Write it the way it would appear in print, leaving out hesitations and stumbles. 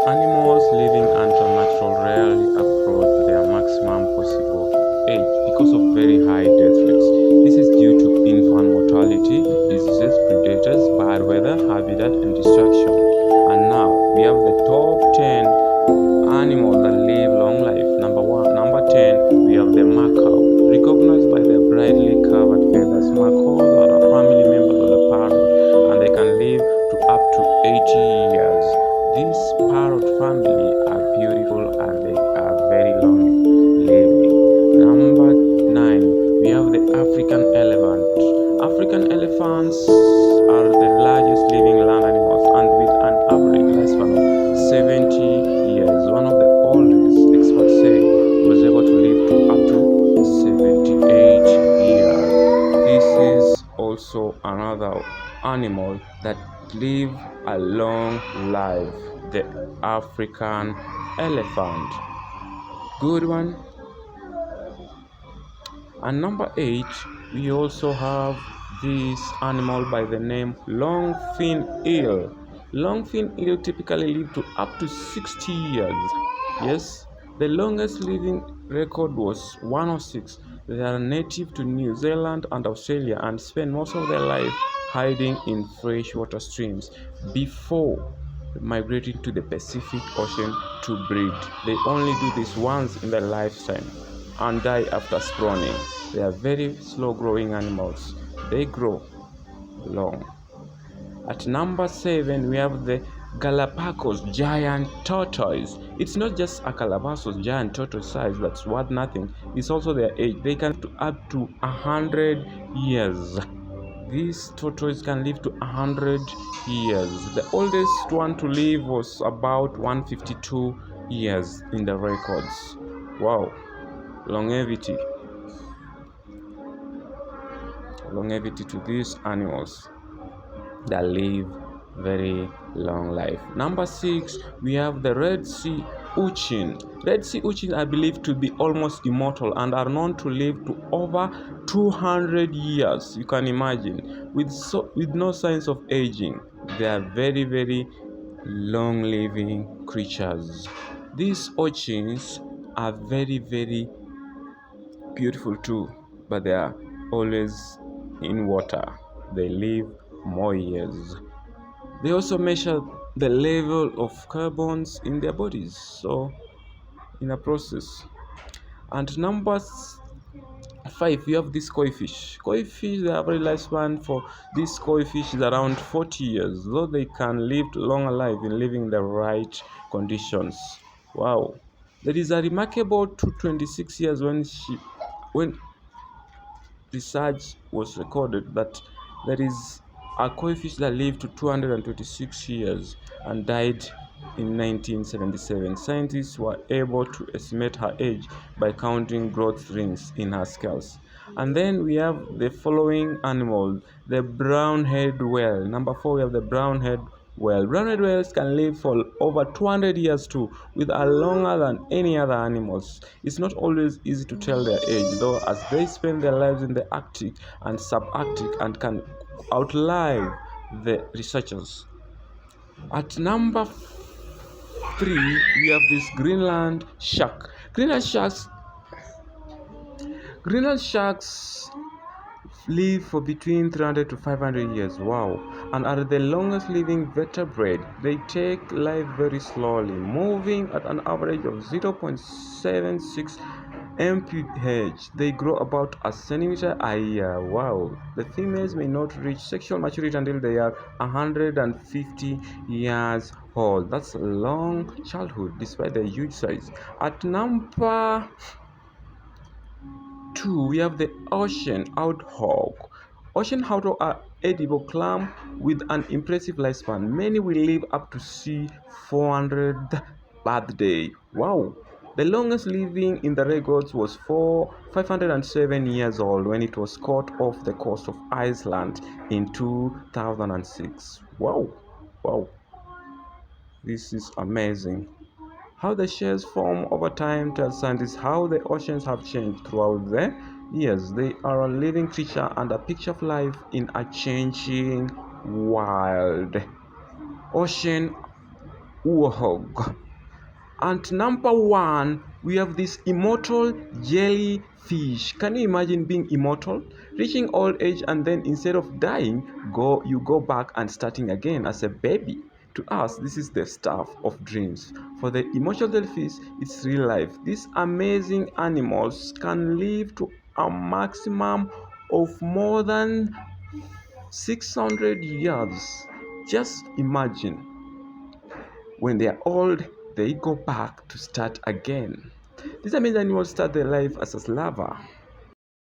Animals living under natural rarely approach their maximum possible age because of very high death rates. This is due to infant mortality, diseases, predators, bad weather, habitat, and destruction. And now we have the top 10 animals that live long life. Number 10, we have the macaw. Recognized by their brightly covered feathers, macaws are a family members of the parrot, and they can live to up to 80 years. These parrot family are beautiful and they are very long living. Number 9, we have the African elephant. African elephants are the largest living land animals and with an average lifespan of 70 years. One of the oldest, experts say, was able to live to up to 78 years. This is also another animal that live a long life, the African elephant. Good one. And number 8, we also have this animal by the name long-fin eel. Long-fin eel typically live to up to 60 years. Yes, the longest living record was 106. They are native to New Zealand and Australia and spend most of their life hiding in freshwater streams before migrating to the Pacific Ocean to breed. They only do this once in their lifetime and die after spawning. They are very slow growing animals. They grow long. At number 7, we have the Galapagos giant tortoise. It's not just a Galapagos giant tortoise size that's worth nothing, it's also their age. They can live to up to 100 years. These tortoises can live to 100 years. The oldest one to live was about 152 years in the records. Wow, longevity to these animals that live very long life. Number 6, we have the Red Sea urchin. Red Sea urchins are believed to be almost immortal and are known to live to over 200 years. You can imagine, with no signs of aging. They are very long living creatures. These urchins are very beautiful too, but they are always in water. They live more years. They also measure the level of carbons in their bodies, so in a process. And number 5, we have this koi fish. Koi fish, the average lifespan for this koi fish is around 40 years, though they can live long alive in living the right conditions. Wow. There is a remarkable 226 years when research was recorded that there is a koi fish that lived to 226 years and died in 1977. Scientists were able to estimate her age by counting growth rings in her scales. And then we have the following animal, the brown-head whale. Number 4, we have the brown-head whale. Brown-head whales can live for over 200 years too, with a longer than any other animals. It's not always easy to tell their age, though, as they spend their lives in the Arctic and subarctic and can outlive the researchers. At number 3, we have this Greenland shark. Greenland sharks live for between 300 to 500 years. Wow. And are the longest living vertebrate. They take life very slowly, moving at an average of 0.76 mph. They grow about a centimeter a year. Wow. The females may not reach sexual maturity until they are 150 years old. That's a long childhood despite their huge size. At number 2, we have the ocean hedgehog. Ocean hedgehog are edible clam with an impressive lifespan. Many will live up to see 400th birthday. Wow. The longest living in the records was 507 years old when it was caught off the coast of Iceland in 2006. Wow. This is amazing. How the shells form over time tells scientists how the oceans have changed throughout the years. They are a living creature and a picture of life in a changing world. Ocean warthog. And number one, we have this immortal jellyfish. Can you imagine being immortal, reaching old age, and then instead of dying, you go back and starting again as a baby? To us, this is the stuff of dreams. For the immortal jellyfish, it's real life. These amazing animals can live to a maximum of more than 600 years. Just imagine. When they are old, they go back to start again. These amazing animals start their life as a larva,